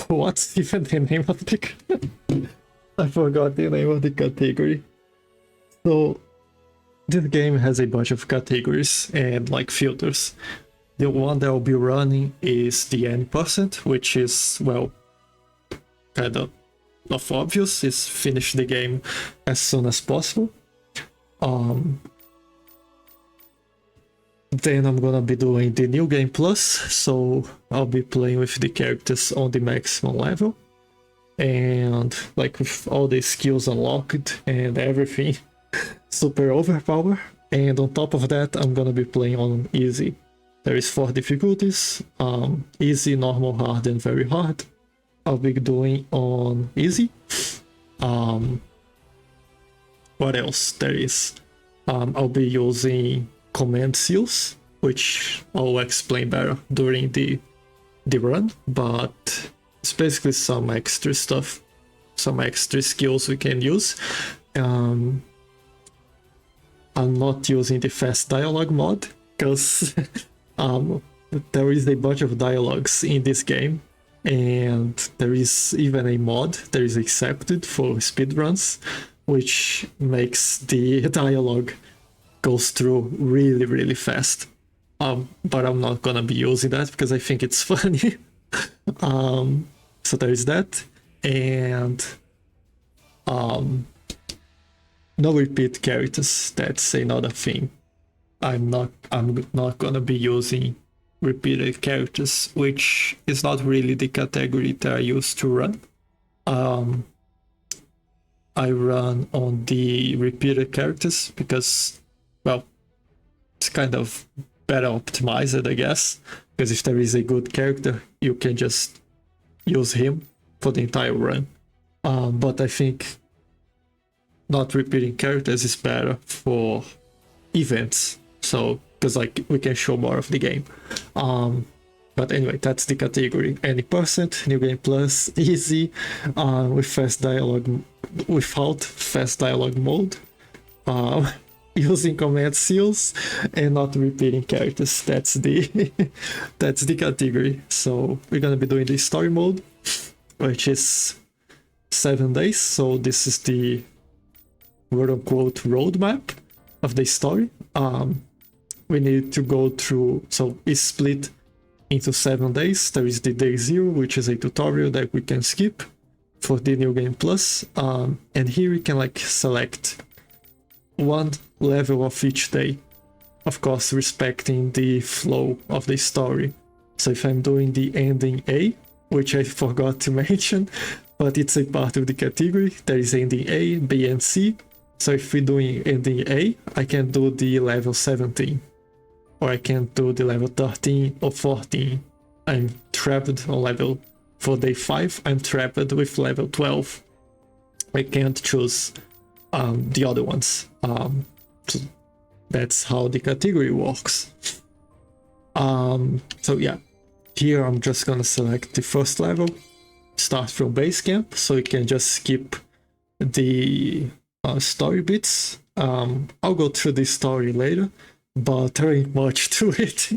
What's even the name of the... I forgot the name of the category. So, this game has a bunch of categories and like filters. The one that I'll be running is the N%, which is, well, kind of obvious, is finish the game as soon as possible. Then I'm gonna be doing the New Game Plus, so I'll be playing with the characters on the maximum level. And like with all the skills unlocked and everything super overpowered. And on top of that, I'm gonna be playing on easy. There is 4 difficulties, easy, normal, hard, and very hard. I'll be doing on easy. What else there is? I'll be using command seals, which I'll explain better during the run, but it's basically some extra stuff, some extra skills we can use. I'm not using the fast dialogue mod because there is a bunch of dialogues in this game, and there is even a mod that is accepted for speedruns, which makes the dialogue goes through really, really fast. But I'm not gonna be using that because I think it's funny. So there is that, and no repeat characters. That's another thing. I'm not gonna be using repeated characters, which is not really the category that I used to run. I run on the repeated characters because, well, it's kind of better optimized, I guess, because if there is a good character, you can just use him for the entire run. But I think not repeating characters is better for events, so because like we can show more of the game. But anyway, that's the category. Any %, New Game Plus, easy, with fast dialogue, without fast dialogue mode, using command seals, and not repeating characters. That's the that's the category. So we're gonna be doing the story mode, which is 7 days. So this is the quote-unquote roadmap of the story. We need to go through, so it's split into 7 days. There is the day 0, which is a tutorial that we can skip for the New Game Plus. And here we can like select one level of each day, of course respecting the flow of the story. So if I'm doing the ending A, which I forgot to mention, but it's a part of the category, there is ending A, B, and C. So if we're doing ending A, I can do the level 17, or I can do the level 13 or 14. I'm trapped on level, for day 5, I'm trapped with level 12. I can't choose the other ones. So that's how the category works. So yeah, here I'm just gonna select the first level, start from base camp, so you can just skip the story bits. I'll go through the story later, but there ain't much to it.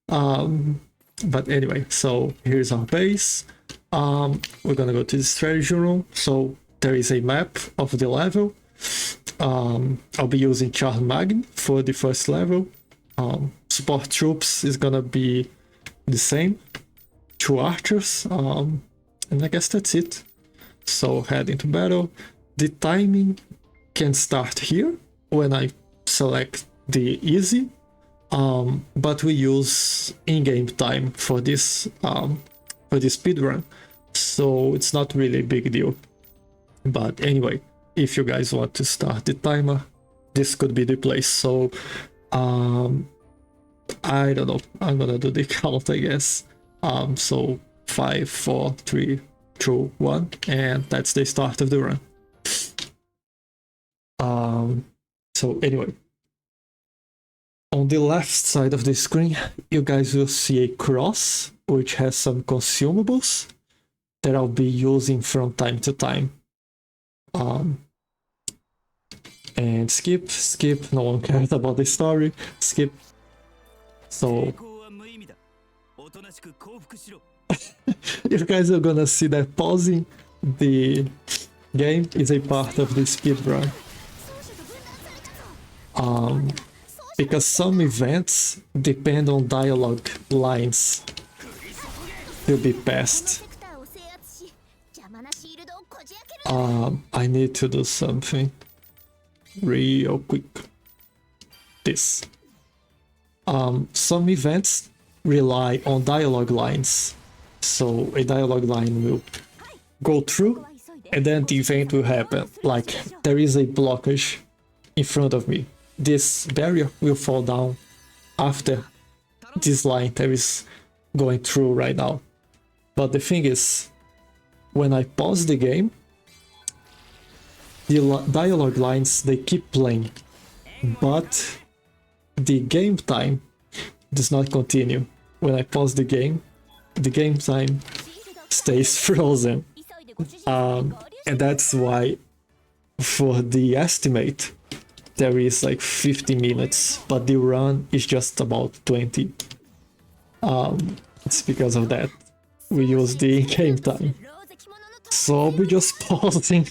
But anyway, so here's our base. We're gonna go to the strategy room. So there is a map of the level. I'll be using Charm Magn for the first level. Support troops is gonna be the same, 2 archers, and I guess that's it. So head into battle. The timing can start here when I select the easy, but we use in-game time for this speedrun, so it's not really a big deal. But anyway, if you guys want to start the timer, this could be the place. So I don't know, I'm gonna do the count, I guess. So 5, 4, 3, 2, 1, and that's the start of the run. So anyway, on the left side of the screen, you guys will see a cross, which has some consumables that I'll be using from time to time. And skip, no one cares about the story, skip. So You guys are gonna see that pausing the game is a part of the speedrun. Because some events depend on dialogue lines to be passed. I need to do something real quick. This. Some events rely on dialogue lines. So a dialogue line will go through and then the event will happen. Like there is a blockage in front of me. This barrier will fall down after this line that is going through right now. But the thing is, when I pause the game, the dialogue lines, they keep playing, but the game time does not continue. When I pause the game time stays frozen. And that's why for the estimate there is like 50 minutes, but the run is just about 20. It's because of that we use the game time. So I'll be just pausing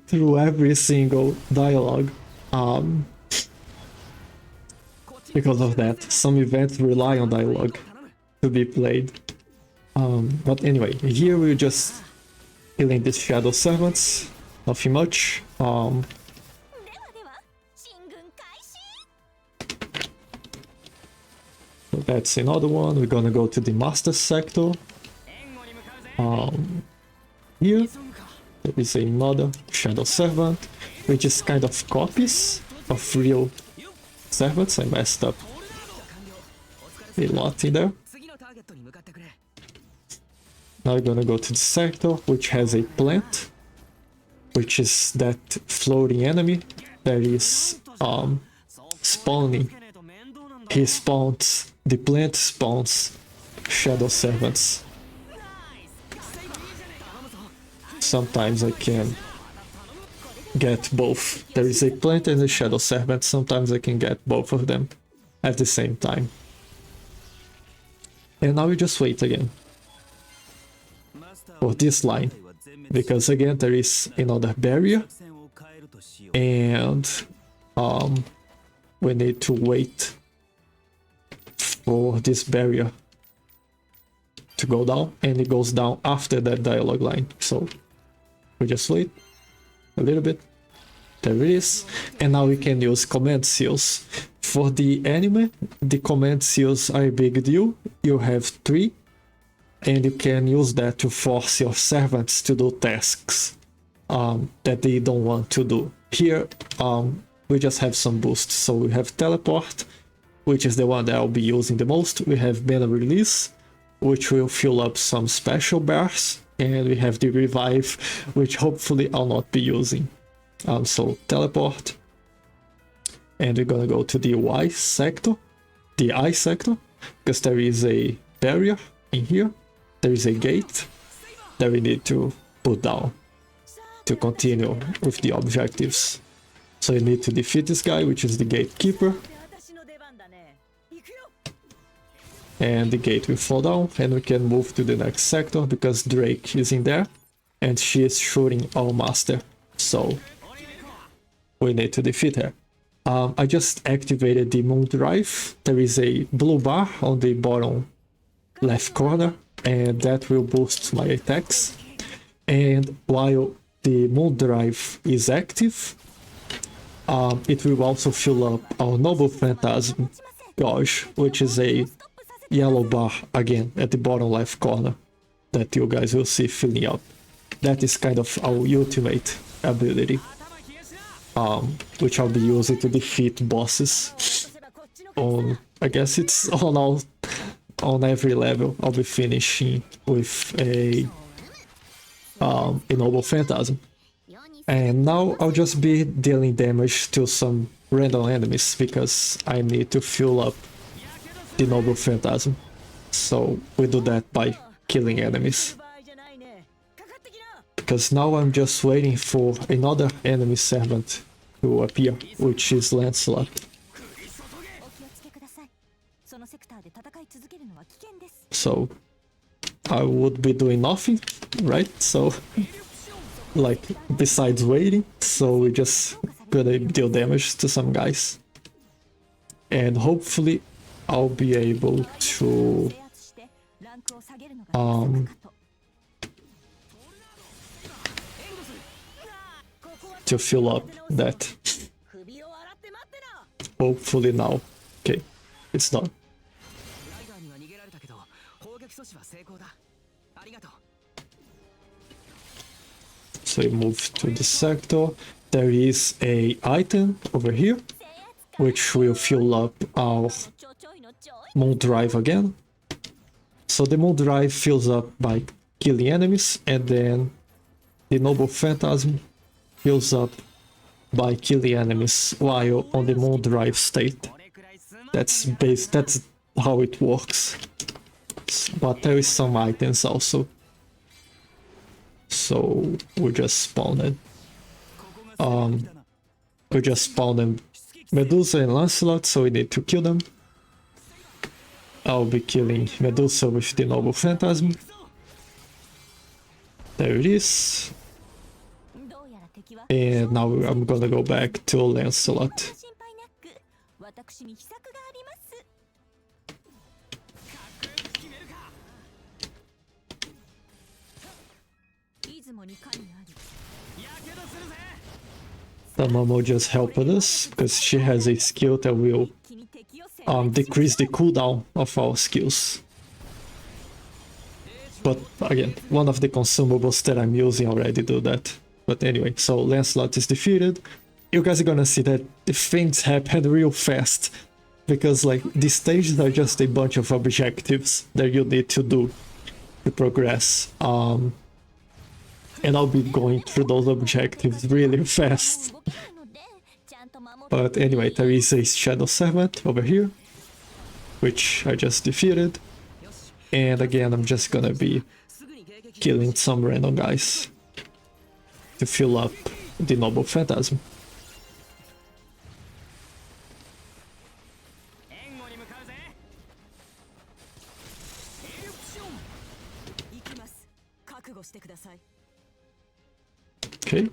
through every single dialogue. Because of that, some events rely on dialogue to be played. But anyway, here we're just killing these shadow servants, nothing much. So that's another one. We're gonna go to the master sector. Here there is another shadow servant, which is kind of copies of real servants. I messed up a lot in there. Now we're gonna go to the sector, which has a plant, which is that floating enemy that is spawning. The plant spawns shadow servants. Sometimes I can get both. There is a plant and a shadow servant. Sometimes I can get both of them at the same time. And now we just wait again for this line, because again there is another barrier and we need to wait for this barrier to go down, and it goes down after that dialogue line. So we just wait a little bit. There it is. And now we can use command seals. For the anime, the command seals are a big deal. You have 3, and you can use that to force your servants to do tasks that they don't want to do. Here, we just have some boosts. So we have teleport, which is the one that I'll be using the most. We have mana release, which will fill up some special bars, and we have the revive, which hopefully I'll not be using. So teleport, and we're gonna go to the Y sector, the I sector, because there is a barrier in here. There is a gate that we need to put down to continue with the objectives. So you need to defeat this guy, which is the gatekeeper. And the gate will fall down, and we can move to the next sector because Drake is in there and she is shooting our master. So we need to defeat her. I just activated the moon drive. There is a blue bar on the bottom left corner, and that will boost my attacks. And while the moon drive is active, it will also fill up our Noble Phantasm gauge, which is a yellow bar again at the bottom left corner that you guys will see filling up. That is kind of our ultimate ability, which I'll be using to defeat bosses on, I guess it's on every level. I'll be finishing with a Noble Phantasm. And now I'll just be dealing damage to some random enemies because I need to fill up the Noble Phantasm. So we do that by killing enemies. Because now I'm just waiting for another enemy servant to appear, which is Lancelot. So I would be doing nothing, right? So, like, besides waiting, so we're just gonna deal damage to some guys. And hopefully I'll be able to fill up that. Hopefully now. Okay, it's done. So we move to the sector. There is a item over here, which will fill up our moon drive again. So the moon drive fills up by killing enemies, and then the Noble Phantasm fills up by killing enemies while on the moon drive state. That's how it works. But there is some items also. So we just spawned. We just spawned Medusa and Lancelot, so we need to kill them. I'll be killing Medusa with the Noble Phantasm. There it is. And now I'm gonna go back to Lancelot. Tamamo just helped us because she has a skill that will decrease the cooldown of our skills. But again, one of the consumables that I'm using already do that. But anyway, so Lancelot is defeated. You guys are gonna see that the things happen real fast, because like these stages are just a bunch of objectives that you need to do to progress. And I'll be going through those objectives really fast. But anyway, there is a Shadow Servant over here, which I just defeated. And again, I'm just gonna be killing some random guys to fill up the Noble Phantasm. Okay.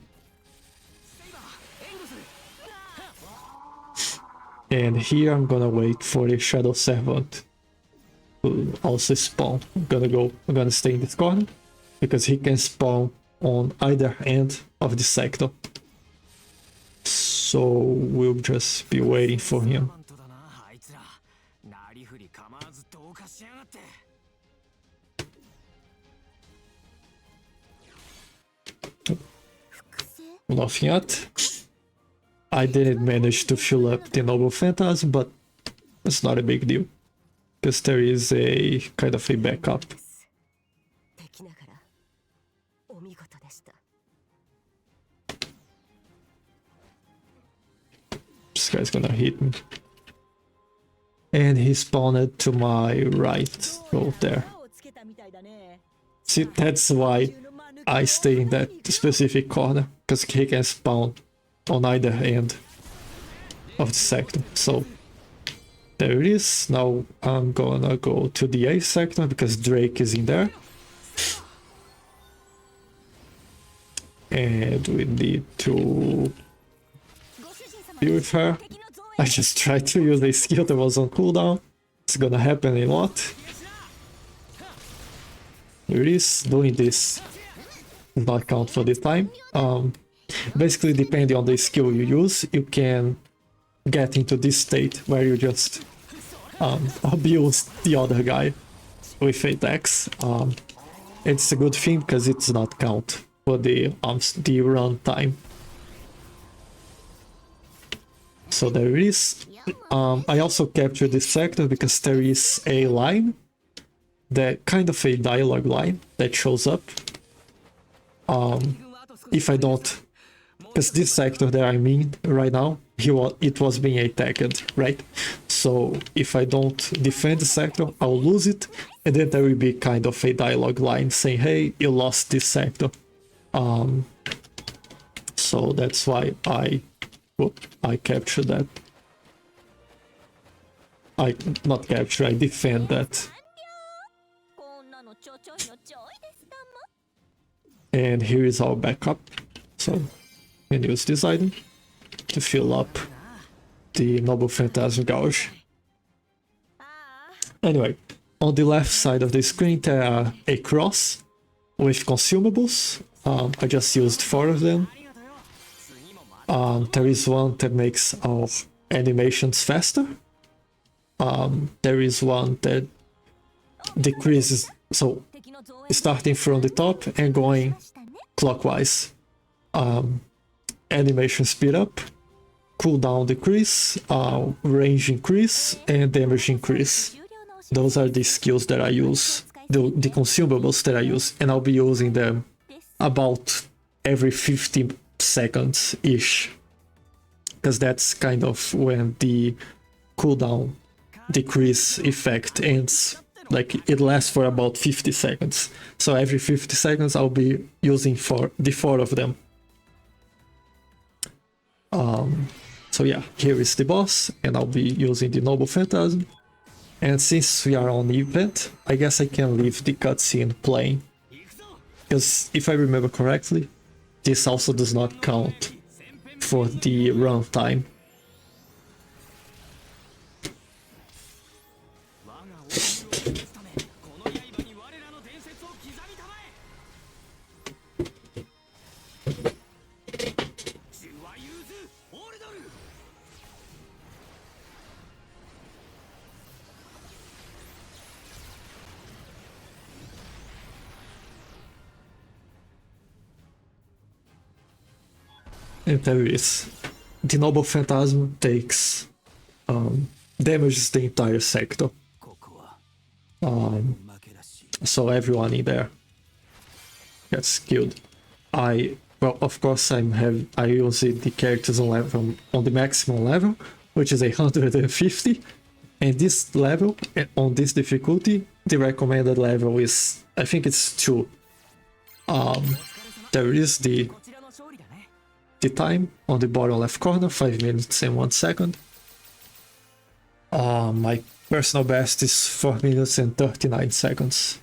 And here I'm gonna wait for the Shadow Servant to also spawn. I'm gonna stay in this corner because he can spawn on either end of the sector. So we'll just be waiting for him. Nothing yet. I didn't manage to fill up the Noble Phantasm, but it's not a big deal, because there is a kind of a backup. This guy's gonna hit me. And he spawned to my right, so there. See, that's why I stay in that specific corner, because he can spawn on either end of the sector. So there it is. Now I'm gonna go to the A sector because Drake is in there. And we need to be with her. I just tried to use a skill that was on cooldown. It's gonna happen a lot. There it is. Doing this does not count for this time. Basically, depending on the skill you use, you can get into this state where you just abuse the other guy with attacks. It's a good thing because it's not count for the run time. So there it is. I also captured this sector because there is a line, that kind of a dialogue line that shows up. If I don't, because this sector that I'm in right now, it was being attacked, right? So if I don't defend the sector, I'll lose it, and then there will be kind of a dialogue line saying, hey, you lost this sector. So that's why I capture that. I defend that. And here is our backup. So we can use this item to fill up the Noble Phantasm gauge. Anyway, on the left side of the screen there are a cross with consumables. I just used 4 of them. There is one that makes our animations faster. There is one that decreases, so starting from the top and going clockwise. Animation speed up, cooldown decrease, range increase, and damage increase. Those are the skills that I use, the consumables that I use, and I'll be using them about every 50 seconds-ish. Because that's kind of when the cooldown decrease effect ends. Like, it lasts for about 50 seconds. So every 50 seconds I'll be using the 4 of them. So yeah, here is the boss, and I'll be using the Noble Phantasm. And since we are on the event, I guess I can leave the cutscene playing. Because if I remember correctly, this also does not count for the runtime. And there is. The Noble Phantasm takes damages the entire sector. So everyone in there gets killed. Well, of course I use the characters on the maximum level, which is 150. And this level, on this difficulty, the recommended level is, I think it's 2. There is the time on the bottom left corner, 5 minutes and 1 second. My personal best is 4 minutes and 39 seconds.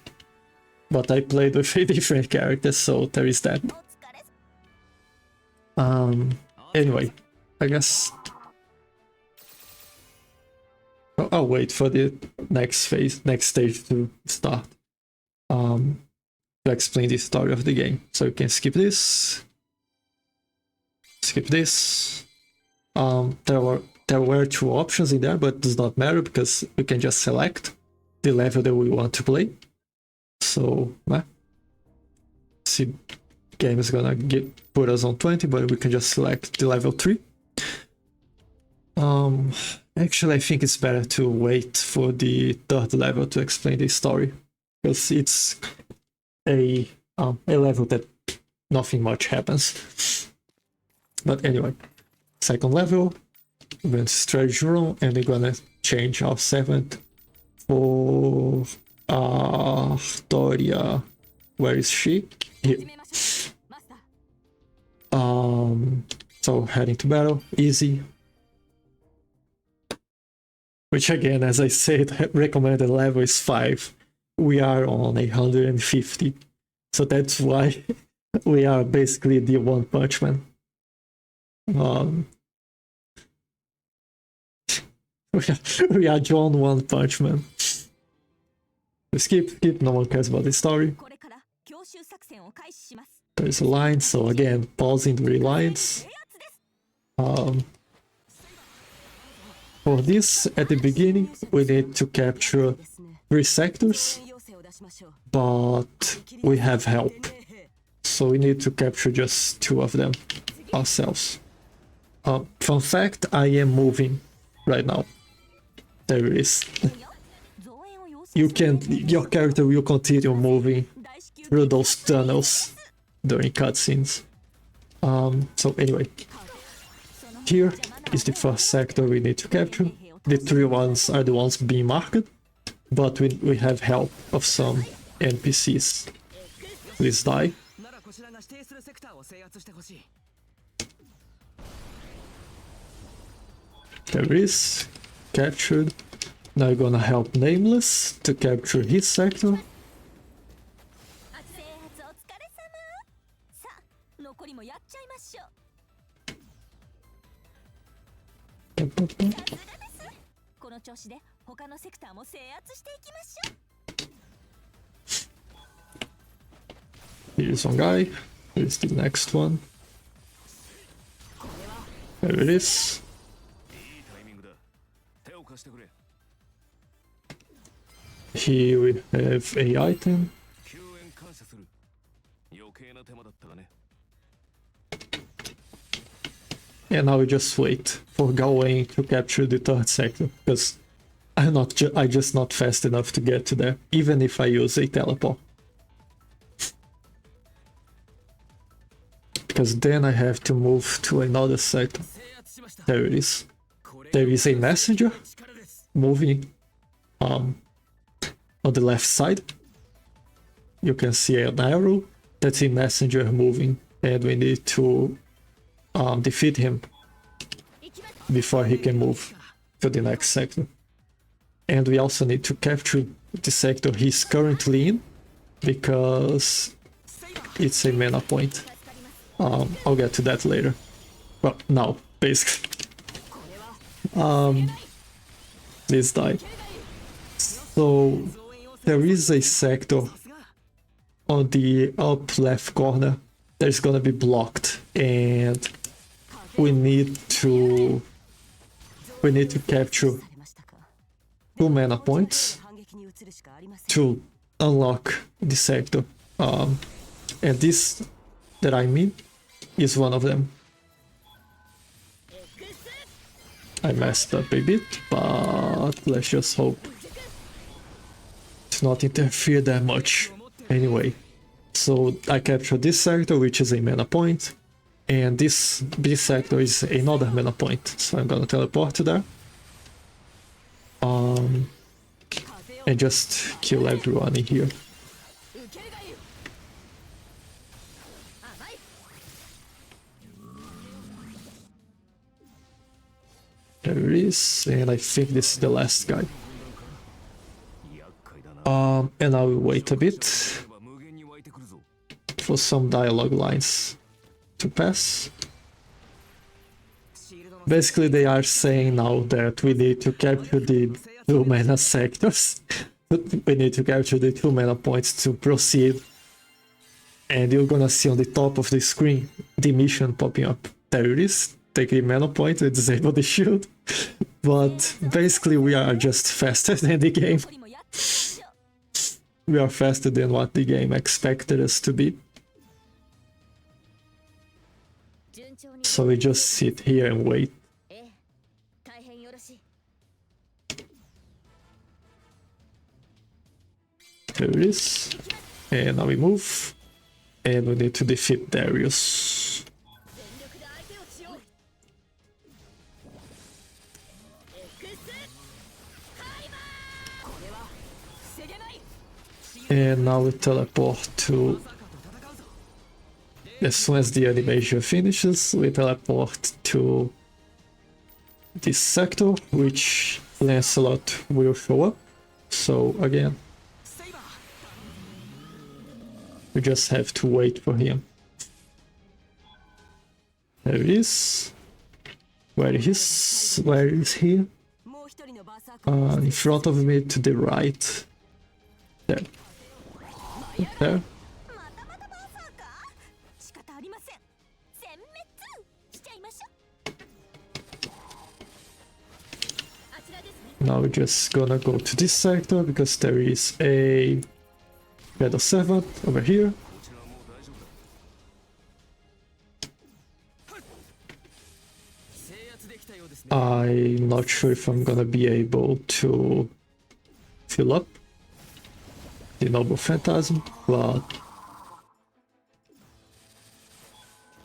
But I played with a different character, so there is that. Anyway, I guess I'll wait for the next stage to start. To explain the story of the game. So you can skip this. Skip this. There were 2 options in there, but it does not matter because we can just select the level that we want to play. So, see, game is gonna put us on 20, but we can just select the level 3. Actually, I think it's better to wait for the 3rd level to explain the story, because it's a level that nothing much happens. But anyway, 2nd level, we're going to strategy room, and we're gonna change our 7th for Artoria. Where is she? Here. So heading to battle, easy. Which again, as I said, recommended level is 5. We are on 150. So that's why we are basically the One Punch Man. We are John One Punch Man. Skip, no one cares about the story. There's a line, so again, pausing the lines. For this, at the beginning, we need to capture 3 sectors, but we have help. So we need to capture just 2 of them ourselves. Fun fact, I am moving right now. There it is. Your character will continue moving through those tunnels during cutscenes. So anyway, here is the first sector we need to capture. The 3 ones are the ones being marked, but we have help of some NPCs. Please die. There is. Captured. Now we're gonna help Nameless to capture his sector. Here's one guy. Here's the next one. There it is. Here we have a item. And now we just wait for Gawain to capture the third sector, because I just not fast enough to get to there, even if I use a teleport. Because then I have to move to another sector. There it is. There is a messenger moving on the left side. You can see an arrow. That's a messenger moving, and we need to defeat him before he can move to the next sector. And we also need to capture the sector he's currently in, because it's a mana point. I'll get to that later. Well, now, basically. This died. So there is a sector on the up left corner that is gonna be blocked, and we need to capture 2 mana points to unlock the sector. And this that I mean is one of them. I messed up a bit, but let's just hope to not interfere that much. Anyway, so I captured this sector, which is a mana point, and this sector is another mana point, so I'm gonna teleport to there. And just kill everyone in here. There it is, and I think this is the last guy. And I will wait a bit for some dialogue lines to pass. Basically, they are saying now that we need to capture the 2 mana sectors. We need to capture the 2 mana points to proceed. And you're gonna see on the top of the screen the mission popping up. There it is. Take the mana point and disable the shield. But basically we are just faster than the game. We are faster than what the game expected us to be. So we just sit here and wait. There it is. And now we move. And we need to defeat Darius. And now we teleport to... As soon as the animation finishes, we teleport to this sector, which Lancelot will show up. So again, we just have to wait for him. There it is. Where is he? In front of me to the right. There. There. Now we're just gonna go to this sector because there is a Shadow Servant over here. I'm not sure if I'm gonna be able to fill up the Noble Phantasm, but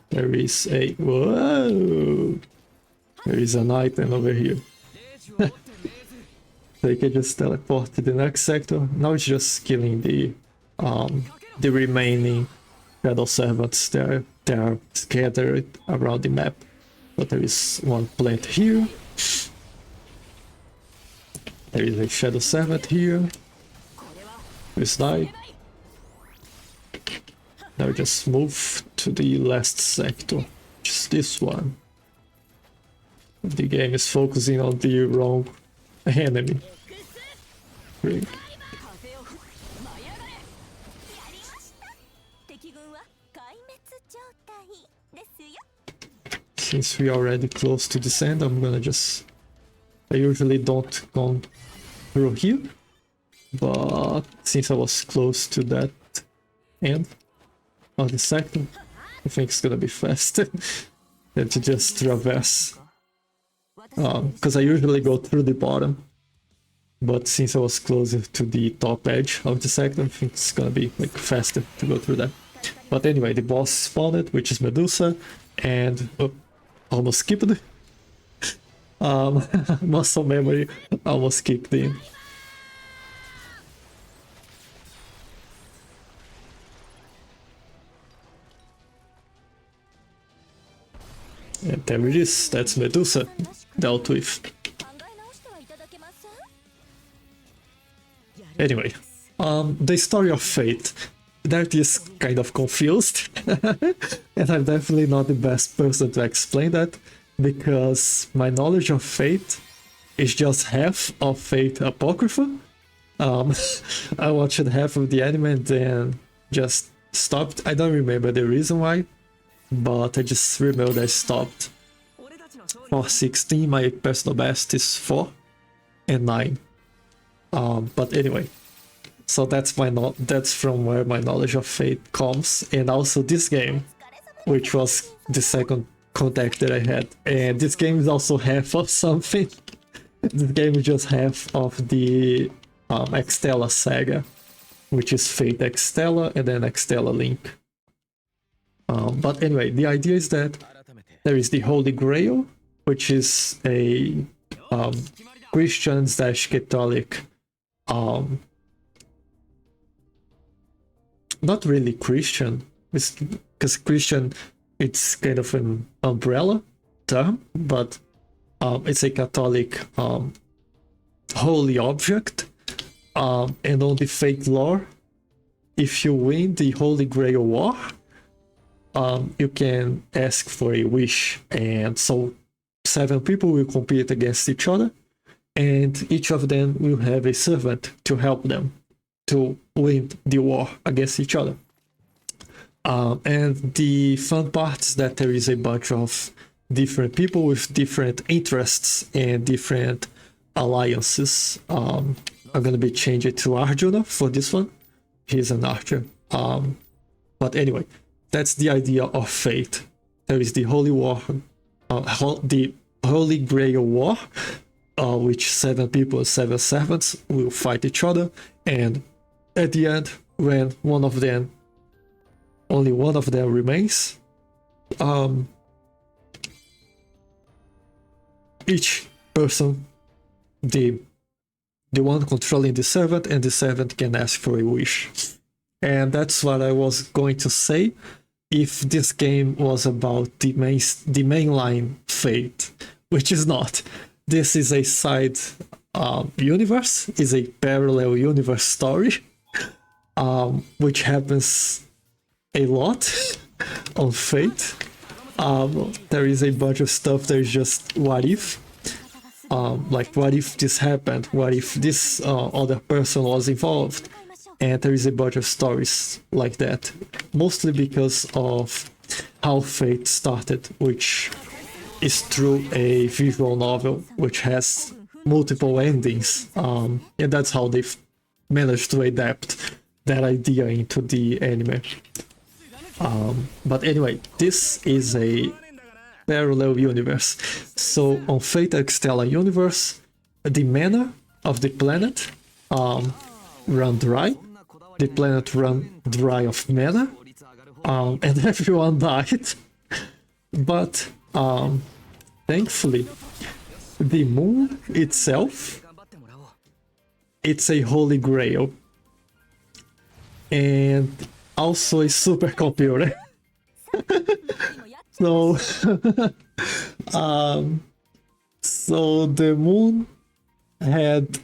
there is a... Whoa! There is an item over here. So you can just teleport to the next sector. Now it's just killing the remaining Shadow Servants that are scattered around the map. But there is one plant here. There is a Shadow Servant here. This died. Now just move to the last sector, which is this one. The game is focusing on the wrong enemy. Great. Since we are already close to this end, I'm gonna just... I usually don't go through here, but since I was close to that end of the sector, I think it's gonna be faster than to just traverse. Because I usually go through the bottom, but since I was closer to the top edge of the sector, I think it's gonna be like faster to go through that. But anyway, the boss spawned, which is Medusa, and almost skipped it. Muscle memory almost kicked in. And there it is, that's Medusa, dealt with. Anyway, the story of Fate. That is kind of confused, and I'm definitely not the best person to explain that, because my knowledge of Fate is just half of Fate Apocrypha. I watched half of the anime and then just stopped. I don't remember the reason why, but I just remember I stopped. For 16, my personal best is 4 and 9. But anyway, so that's from where my knowledge of Fate comes, and also this game, which was the second contact that I had, and this game is also half of something. This game is just half of the EXTELLA saga, which is Fate EXTELLA and then EXTELLA Link. But anyway, the idea is that there is the Holy Grail, which is a Christian/Catholic, not really Christian, because Christian, it's kind of an umbrella term, but it's a Catholic holy object, and on the Fate lore, if you win the Holy Grail War, you can ask for a wish, and so 7 people will compete against each other, and each of them will have a servant to help them to win the war against each other. And the fun part is that there is a bunch of different people with different interests and different alliances. I'm gonna be changing to Arjuna for this one. He's an archer. But anyway, that's the idea of Fate. There is the Holy War, the Holy Grail War, which 7 people and 7 servants will fight each other, and at the end, when only one of them remains, each person, the one controlling the servant, and the servant can ask for a wish. And that's what I was going to say if this game was about the mainline Fate, which is not. This is a side universe, is a parallel universe story, which happens a lot on Fate. There is a bunch of stuff that is just what if. Like, what if this happened? What if this other person was involved? And there is a bunch of stories like that. Mostly because of how Fate started, which is through a visual novel, which has multiple endings. And that's how they've managed to adapt that idea into the anime. But anyway, this is a parallel universe. So on Fate EXTELLA universe, the mana of the planet run dry. The planet run dry of mana, and everyone died. But thankfully, the moon itself, it's a holy grail, and also a supercomputer. So, so the moon had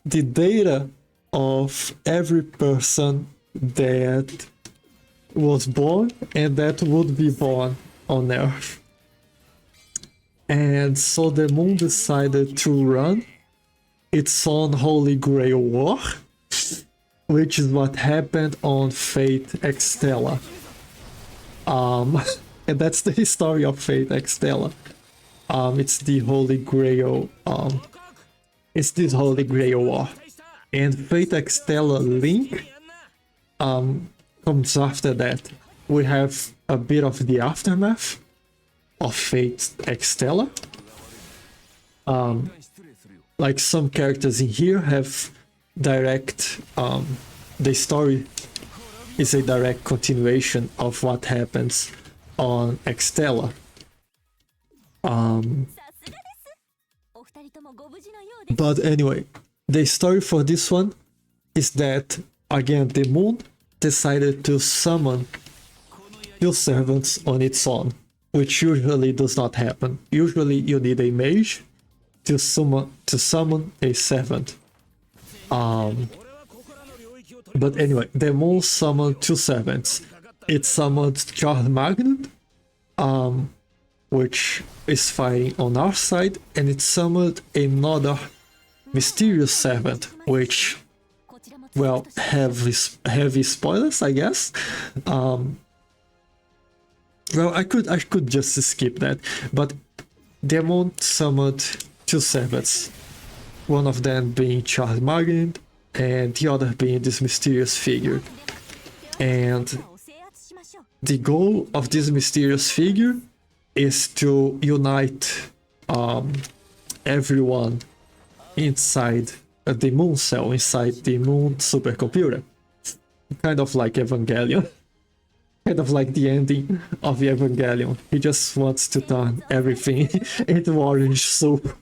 the data of every person that was born and that would be born on Earth. And so the moon decided to run its own Holy Grail War, which is what happened on Fate Extella. And that's the history of Fate Extella. It's the Holy Grail. It's this Holy Grail War, and Fate Extella Link comes after that. We have a bit of the aftermath of Fate Extella. Like some characters in here have direct. The story is a direct continuation of what happens on Extella. But anyway, the story for this one is that, again, the moon decided to summon two servants on its own, which usually does not happen. Usually you need a mage to summon a servant. But anyway, the moon summoned two servants. It summoned Charles Magnet, which is fighting on our side, and it summoned another mysterious servant, which, well, heavy spoilers, I guess. Well, I could just skip that, but Demon summoned two servants, one of them being Charles Magnet, and the other being this mysterious figure. And the goal of this mysterious figure is to unite everyone inside the moon cell, inside the moon supercomputer. Kind of like Evangelion. Kind of like the ending of Evangelion. He just wants to turn everything into orange soup.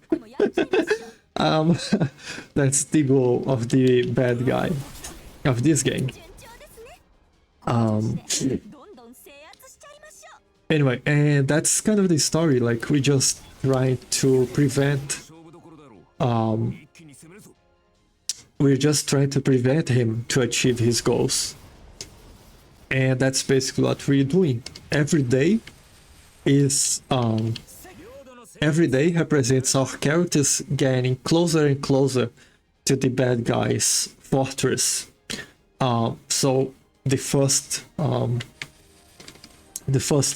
That's the goal of the bad guy of this game. Anyway, and that's kind of the story. Like, we just trying to prevent we're just trying to prevent him to achieve his goals. And that's basically what we're doing. Every day is every day represents our characters getting closer and closer to the bad guy's fortress. So the first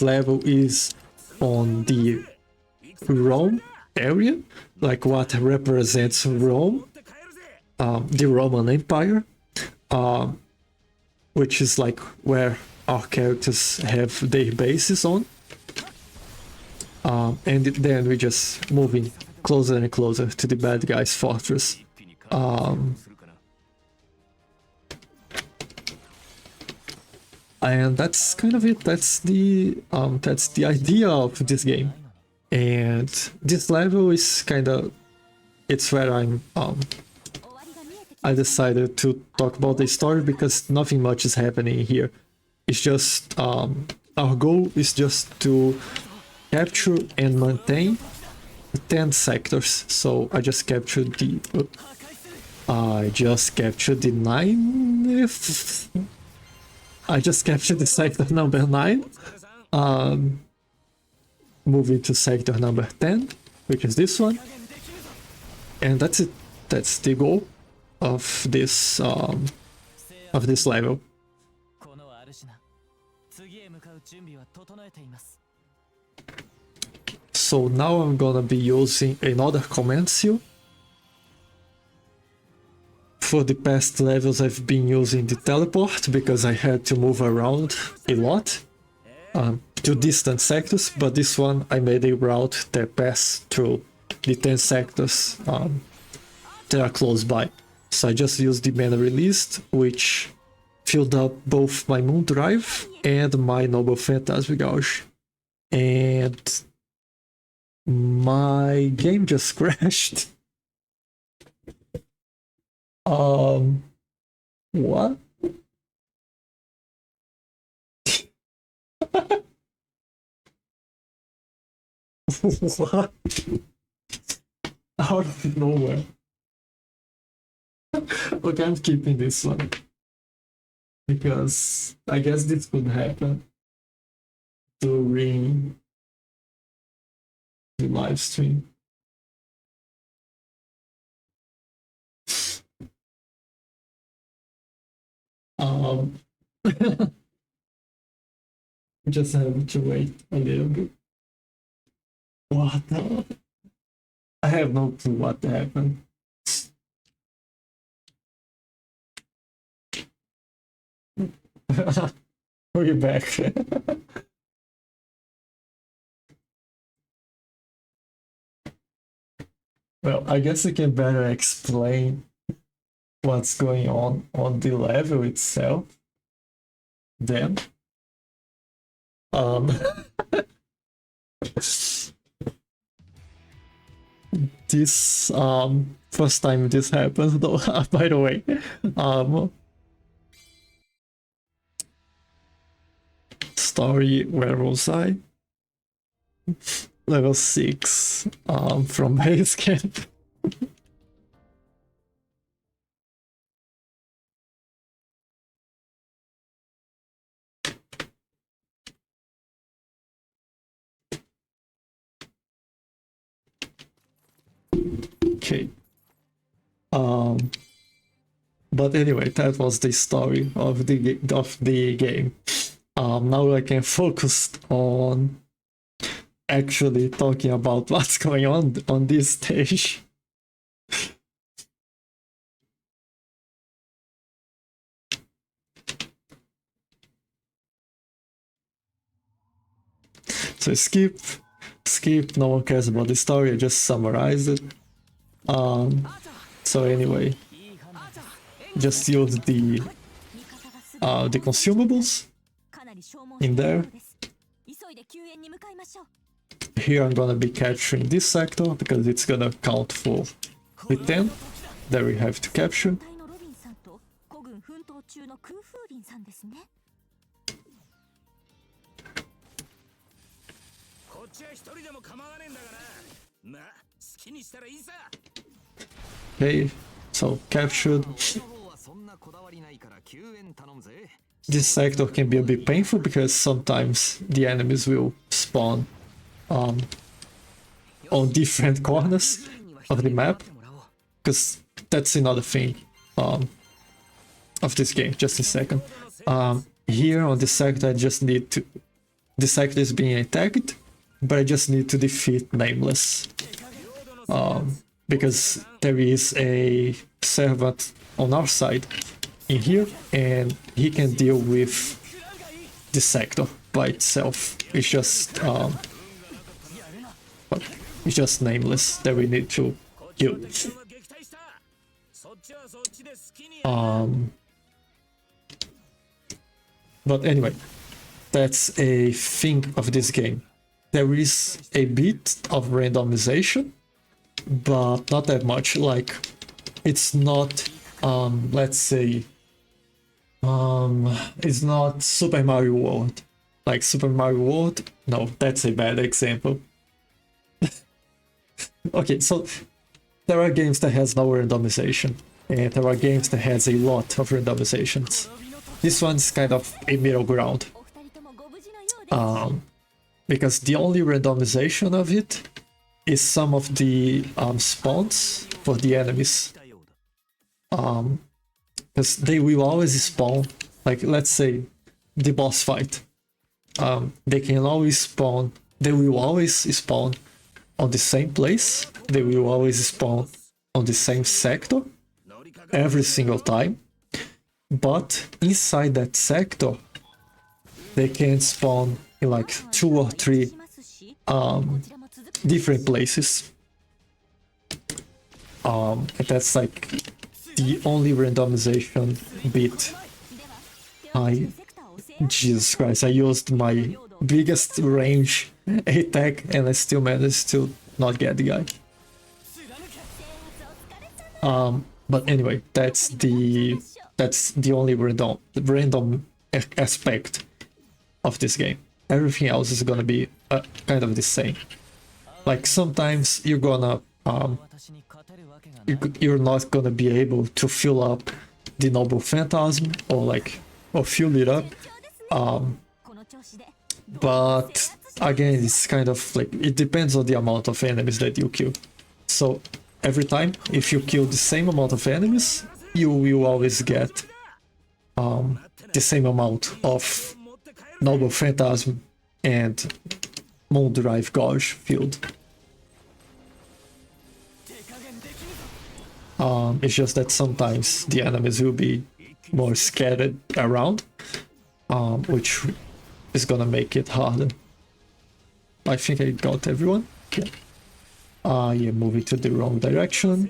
level is on the Rome area, like what represents Rome, the Roman Empire, which is like where our characters have their bases on. And then we just moving closer and closer to the bad guy's fortress. And that's kind of it. That's the idea of this game. And this level is kind of, it's where I decided to talk about the story, because nothing much is happening here. It's just our goal is just to capture and maintain 10 sectors. So I just captured the 9th. I just captured the sector number 9. Moving to sector number 10, which is this one. And that's it. That's the goal of this level. So now I'm gonna be using another command seal. For the past levels I've been using the teleport, because I had to move around a lot to distant sectors, but this one I made a route that passed through the 10 sectors that are close by. So I just used the mana released, which filled up both my Moon Drive and my Noble Phantasm gauge. And my game just crashed. What? What? Out of nowhere. Okay, I'm keeping this one. because I guess this could happen during the live stream. Just have to wait a little bit. What the? I have no clue what happened. We're back. Well, I guess I can better explain what's going on the level itself then. This first time this happens though, by the way. Story, where was I? Level 6 from base camp. Okay. But anyway, that was the story of the game. Now I can focus on actually talking about what's going on this stage. So skip, no one cares about the story, I just summarize it. So anyway, just use the consumables in there. Here I'm gonna be capturing this sector because it's gonna count for the 10 that we have to capture. Okay, so captured. This sector can be a bit painful because sometimes the enemies will spawn on different corners of the map, because that's another thing of this game. Just a second. Here on this sector I just need to... The sector is being attacked, but I just need to defeat Nameless. Because there is a servant on our side in here, and he can deal with the sector by itself. It's just Nameless that we need to kill. But anyway, that's a thing of this game. There is a bit of randomization, but not that much. Like, it's not, let's say, it's not Super Mario World. Like Super Mario World, no, that's a bad example. Okay, so there are games that has no randomization, and there are games that has a lot of randomizations. This one's kind of a middle ground. Because the only randomization of it is some of the spawns for the enemies. Because they will always spawn, like let's say the boss fight. They will always spawn on the same place. They will always spawn on the same sector every single time. But inside that sector, they can spawn in like 2 or 3 different places. And that's like the only randomization bit. Jesus Christ, I used my biggest range attack and I still managed to not get the guy. But anyway, that's the only random aspect of this game. Everything else is gonna be kind of the same. Like sometimes you're gonna you're not gonna be able to fill up the Noble Phantasm, or like or fuel it up. But again, it's kind of like, it depends on the amount of enemies that you kill. So every time, if you kill the same amount of enemies, you will always get the same amount of Noble Phantasm and Moon Drive Gauge field. It's just that sometimes the enemies will be more scattered around, which is gonna make it harder. I think I got everyone. Yeah. Yeah, moving to the wrong direction.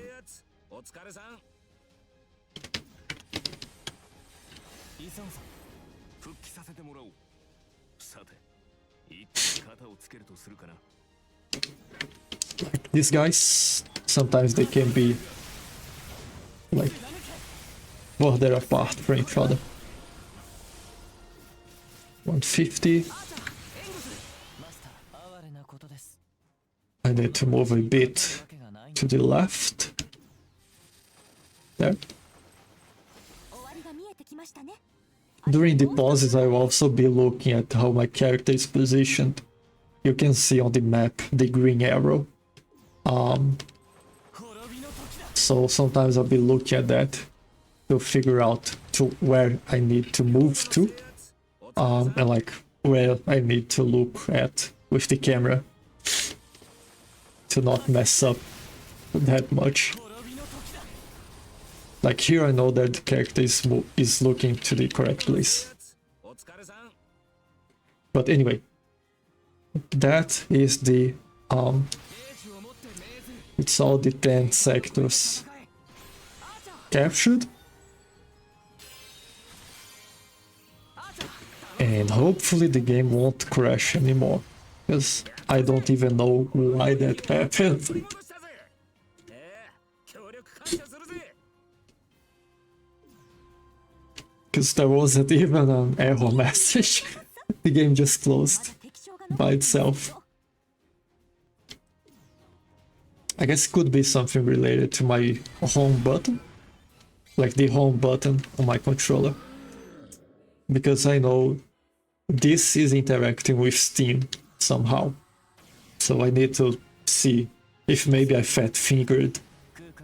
Like these guys, sometimes they can be like further apart from each other. 150. I need to move a bit to the left. There. During the pauses, I will also be looking at how my character is positioned. You can see on the map the green arrow. So sometimes I'll be looking at that to figure out to where I need to move to, and like where I need to look at with the camera to not mess up that much. Like here, I know that the character is looking to the correct place. But anyway, that is the it's all the 10 sectors captured, and hopefully the game won't crash anymore, because I don't even know why that happened. Because there wasn't even an error message. The game just closed by itself. I guess it could be something related to my home button, like the home button on my controller, because I know this is interacting with Steam somehow. So I need to see if maybe I fat fingered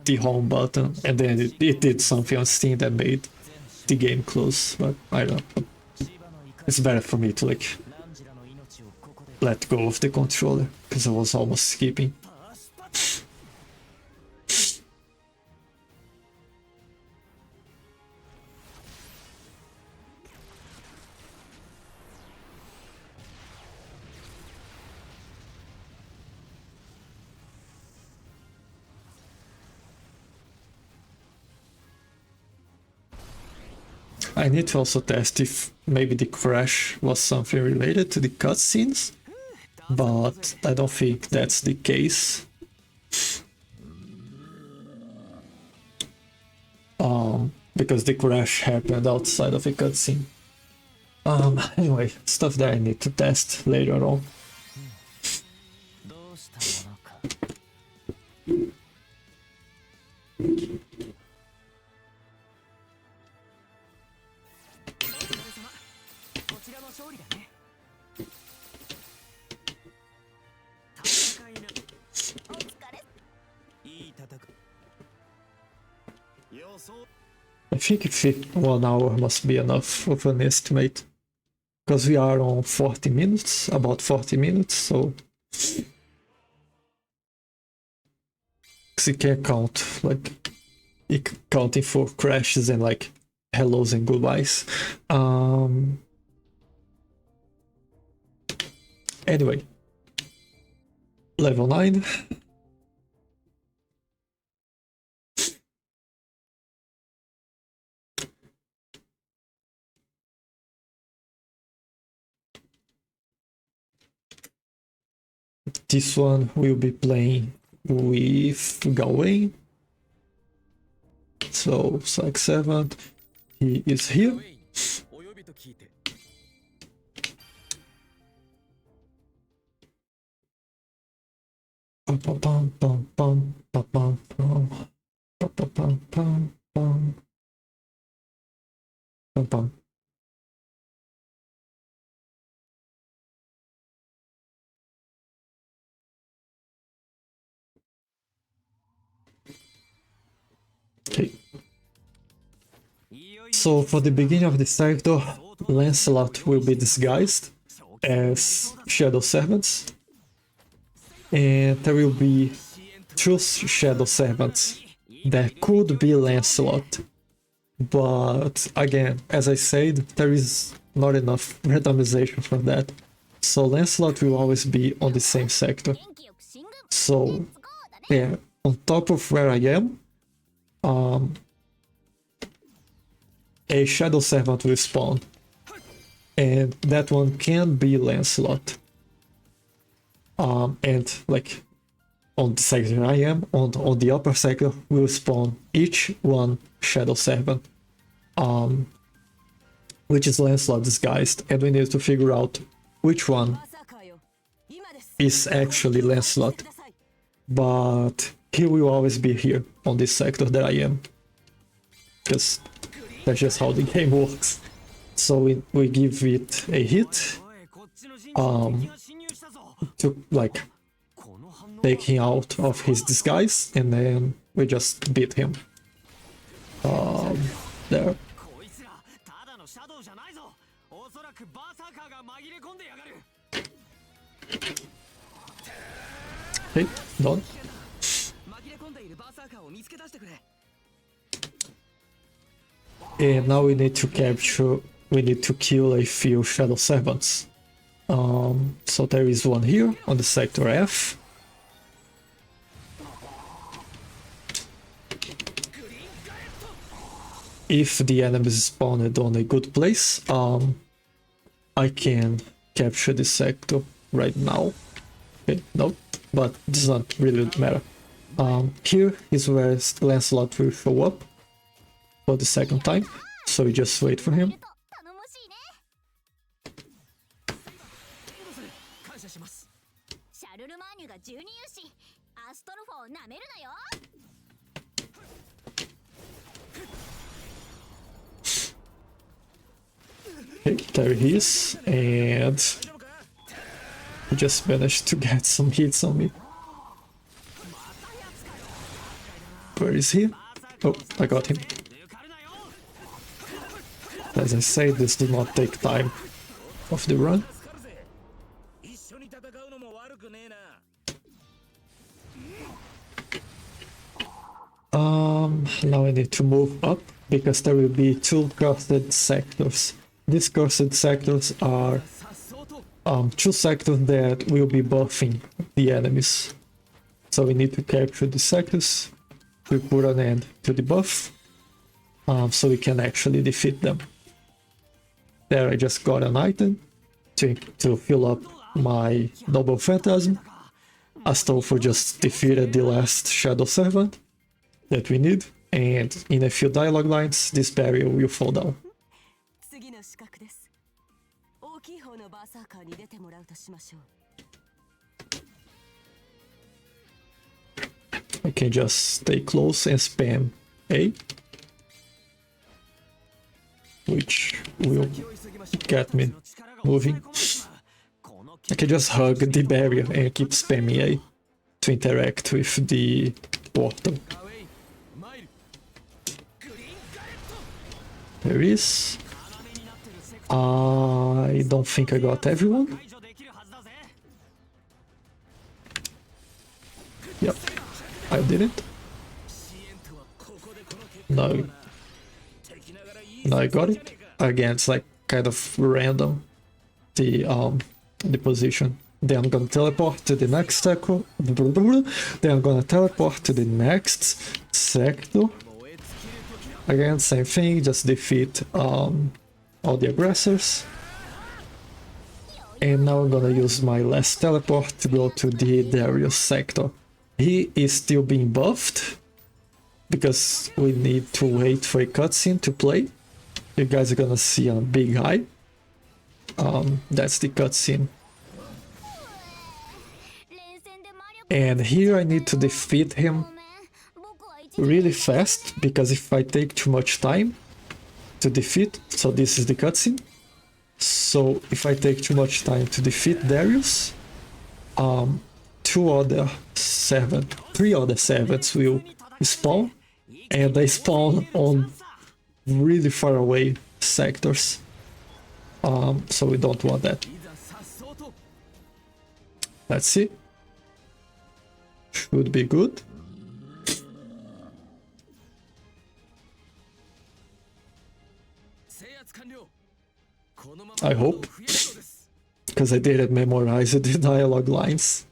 the home button and then it did something on Steam that made the game close, but I don't know. It's better for me to like let go of the controller, because I was almost skipping. I need to also test if maybe the crash was something related to the cutscenes, but I don't think that's the case. Because the crash happened outside of a cutscene. Anyway, stuff that I need to test later on. I think 1 hour must be enough of an estimate, because we are on 40 minutes, about 40 minutes, so it can count, like, counting for crashes and like hellos and goodbyes. Anyway, level 9. This one will be playing with Gawain. So, Psych 7, he is here. Okay. So for the beginning of the sector, Lancelot will be disguised as Shadow Servants, and there will be two Shadow Servants that could be Lancelot, but again, as I said, there is not enough randomization for that, so Lancelot will always be on the same sector. So yeah, on top of where I am, a Shadow Servant will spawn, and that one can be Lancelot. And like on the sector I am, on the upper sector will spawn each one Shadow Servant, which is Lancelot disguised, and we need to figure out which one is actually Lancelot. But he will always be here on this sector that I am, because that's just how the game works. So we give it a hit to like take him out of his disguise, and then we just beat him. There. Okay, done. And now we need to kill a few Shadow Servants. So there is one here on the sector F. If the enemy is spawned on a good place, I can capture this sector right now. Okay, no, but it does not really matter. Here is where Lancelot will show up for the second time, so we just wait for him. Okay, there he is, and he just managed to get some hits on me. Where is he? Oh, I got him. As I say, this does not take time of the run. Now I need to move up, because there will be two cursed sectors. These cursed sectors are two sectors that will be buffing the enemies. So we need to capture the sectors to put an end to the buff, so we can actually defeat them. There I just got an item to fill up my Noble Phantasm. Astolfo just defeated the last Shadow Servant that we need, and in a few dialogue lines this barrier will fall down. I can just stay close and spam A, which will get me moving. I can just hug the barrier and keep spamming A to interact with the portal. There is. I don't think I got everyone. Yep, I didn't. No. No, I got it. Again, it's like kind of random, the position. Then I'm gonna teleport to the next sector. Then I'm gonna teleport to the next sector. Again, same thing, just defeat all the aggressors. And now I'm gonna use my last teleport to go to the Darius sector. He is still being buffed, because we need to wait for a cutscene to play. You guys are gonna see a big eye. That's the cutscene. And here I need to defeat him really fast, because if I take too much time to defeat, so this is the cutscene. So if I take too much time to defeat Darius, three other servants will spawn and they spawn on really far away sectors. So we don't want that. Let's see. Should be good. I hope, because I didn't memorize the dialogue lines.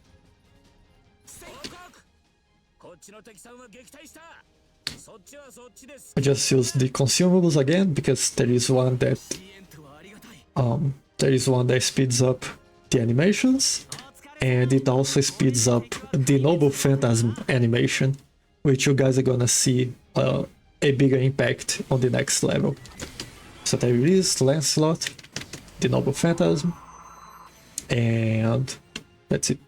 I just used the consumables again because there is one that speeds up the animations, and it also speeds up the Noble Phantasm animation, which you guys are gonna see a bigger impact on the next level. So there is Lancelot, the Noble Phantasm, and that's it.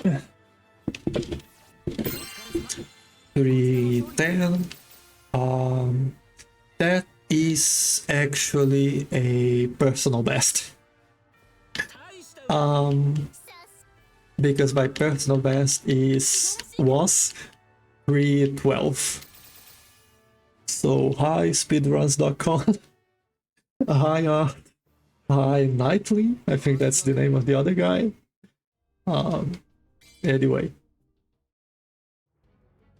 Yeah. 310. That is actually a personal best. Because my personal best was 312. So hi speedruns.com. Hi Nightly. I think that's the name of the other guy. Anyway,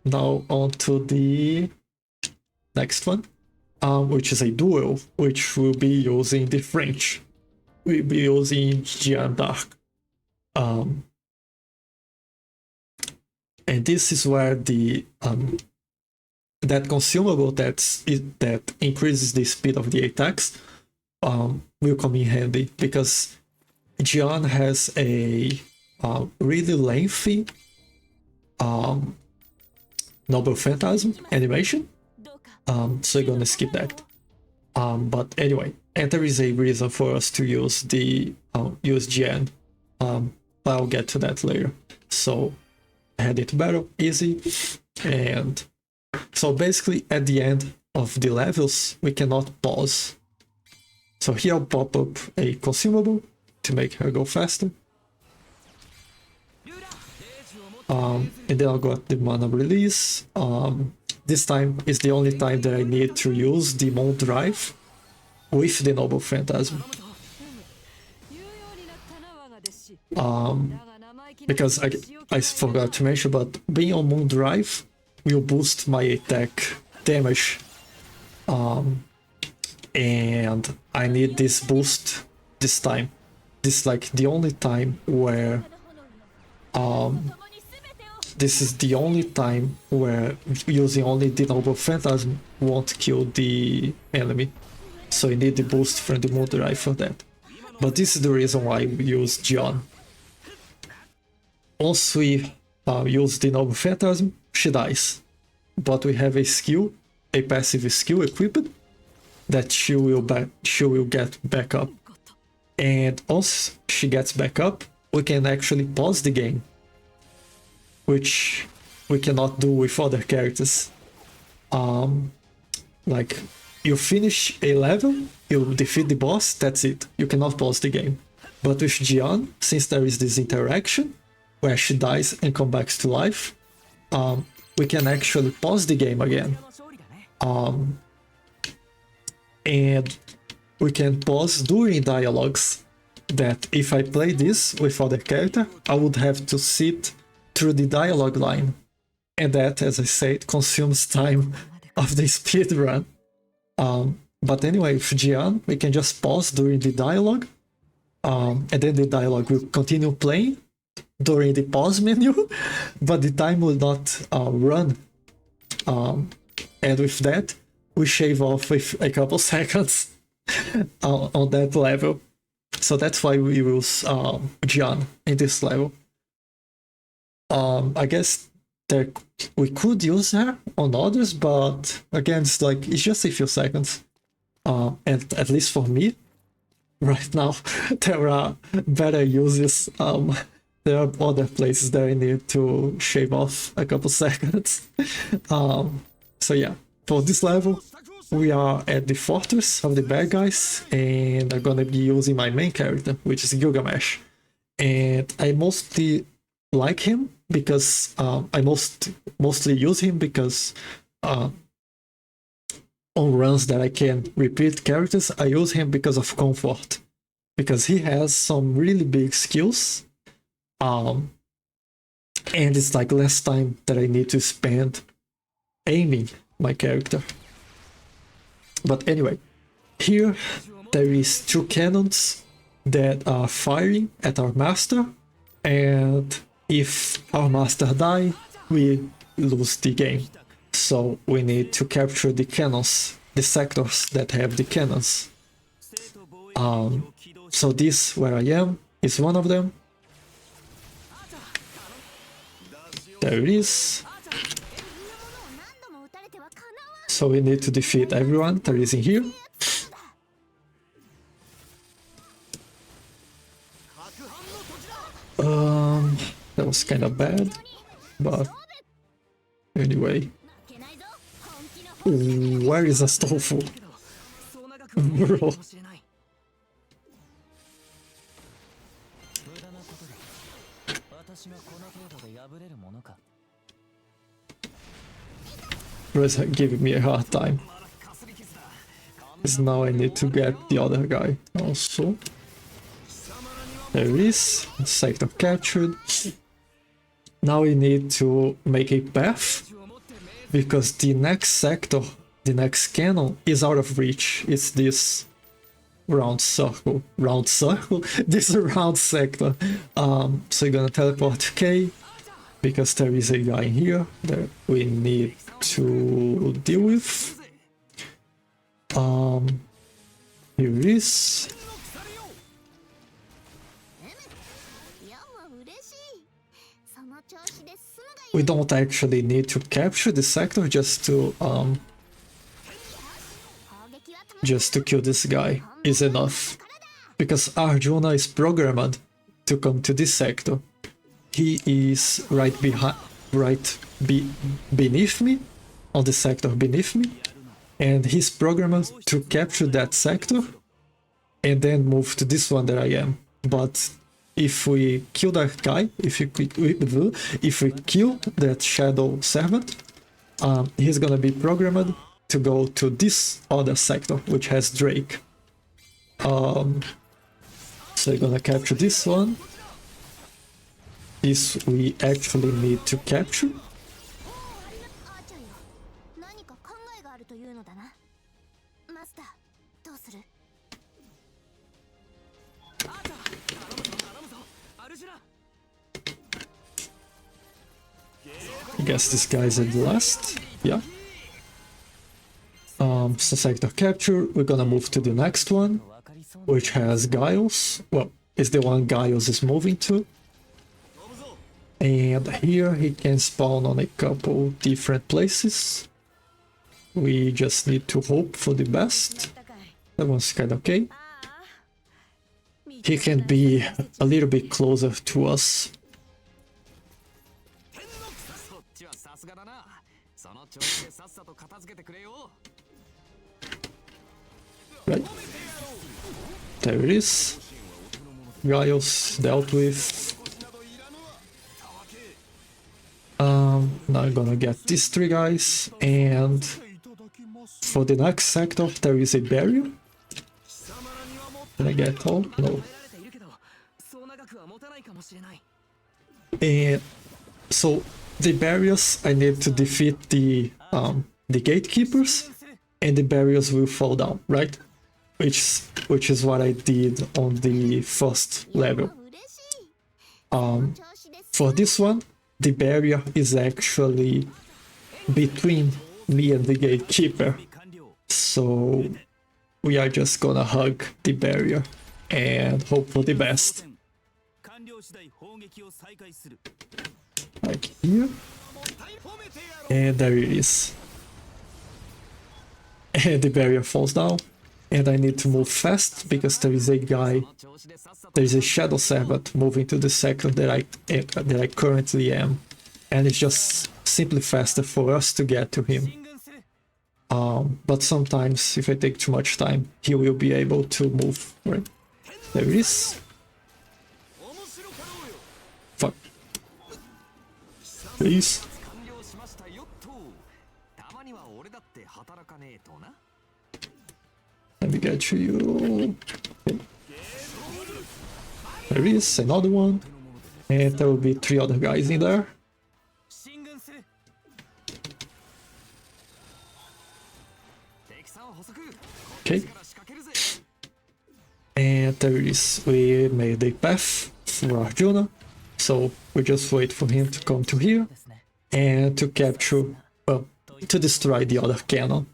now on to the next one, which is a duel, which will be using the French. We'll be using Jeanne d'Arc. And this is where the that consumable that increases the speed of the attacks will come in handy, because Jeanne has a really lengthy Noble Phantasm animation, so you're gonna skip that. But anyway, and there is a reason for us to use the use Jeanne. I'll get to that later. So head into battle, easy, and so basically at the end of the levels we cannot pause. So here I'll pop up a consumable to make her go faster. And then I'll got the mana release. This time is the only time that I need to use the Moon Drive with the Noble Phantasm. Because I forgot to mention, but being on Moon Drive will boost my attack damage. And I need this boost this time. This is like the only time where this is the only time where using only the Noble Phantasm won't kill the enemy. So you need the boost from the Moon Drive for that. But this is the reason why we use Jeanne. Once we use the Noble Phantasm, she dies. But we have a skill, a passive skill equipped, that she will get back up. And once she gets back up, we can actually pause the game, which we cannot do with other characters. Like, you finish a level, you defeat the boss, that's it. You cannot pause the game. But with Jeanne, since there is this interaction where she dies and comes back to life, we can actually pause the game again. And we can pause during dialogues, that if I play this with other character, I would have to sit through the dialogue line. And that, as I said, consumes time of the speedrun. But anyway, with Jeanne, we can just pause during the dialogue, and then the dialogue will continue playing during the pause menu, but the time will not run. And with that, we shave off with a couple seconds on that level. So that's why we use John in this level. I guess there we could use her on others, but again, it's just a few seconds. And at least for me, right now, there are better uses. There are other places that I need to shave off a couple seconds. So yeah, for this level, we are at the fortress of the bad guys, and I'm gonna be using my main character, which is Gilgamesh. And I mostly like him because I mostly use him because on runs that I can repeat characters, I use him because of comfort. Because he has some really big skills. And it's like less time that I need to spend aiming my character. But anyway, here there is 2 cannons that are firing at our master, and if our master die, we lose the game. So we need to capture the cannons, the sectors that have the cannons. So this, where I am, is one of them. There it is. So we need to defeat everyone that is in here. That was kind of bad, but anyway. Where is Astolfo? Bro. Bro's giving me a hard time. Because now I need to get the other guy also. There it is. Sector captured. Now we need to make a path. Because the next sector, the next cannon, is out of reach. It's this round circle. Round circle? This round sector. So you're gonna teleport to K. Because there is a guy in here that we need to deal with. Here it is. We don't actually need to capture the sector just to kill this guy is enough. Because Arjuna is programmed to come to this sector. He is beneath me, on the sector beneath me, and he's programmed to capture that sector and then move to this one that I am. But if we kill that guy, if we kill that shadow servant, he's gonna be programmed to go to this other sector, which has Drake. So you're gonna capture this one. This we actually need to capture. I guess this guy's at the last. Yeah. So sector capture. We're gonna move to the next one, which has Giles. Well, it's the one Giles is moving to. And here he can spawn on a couple different places. We just need to hope for the best. That one's kind of okay. He can be a little bit closer to us. Right. There it is. Giles dealt with. Now I'm gonna get these 3 guys, and for the next sector there is a barrier. Can I get all? No. And so the barriers, I need to defeat the gatekeepers, and the barriers will fall down, right? Which is what I did on the first level. For this one, the barrier is actually between me and the gatekeeper. So we are just gonna hug the barrier and hope for the best. Like here. And there it is. And the barrier falls down. And I need to move fast because there is a guy, there is a Shadow Servant moving to the sector that I currently am. And it's just simply faster for us to get to him. But sometimes, if I take too much time, he will be able to move, right? There it is. Fuck. Please. Let me get to you. Okay. There is another one. And there will be 3 other guys in there. Okay. And there it is. We made a path for Arjuna. So we just wait for him to come to here. And to capture, to destroy the other cannon.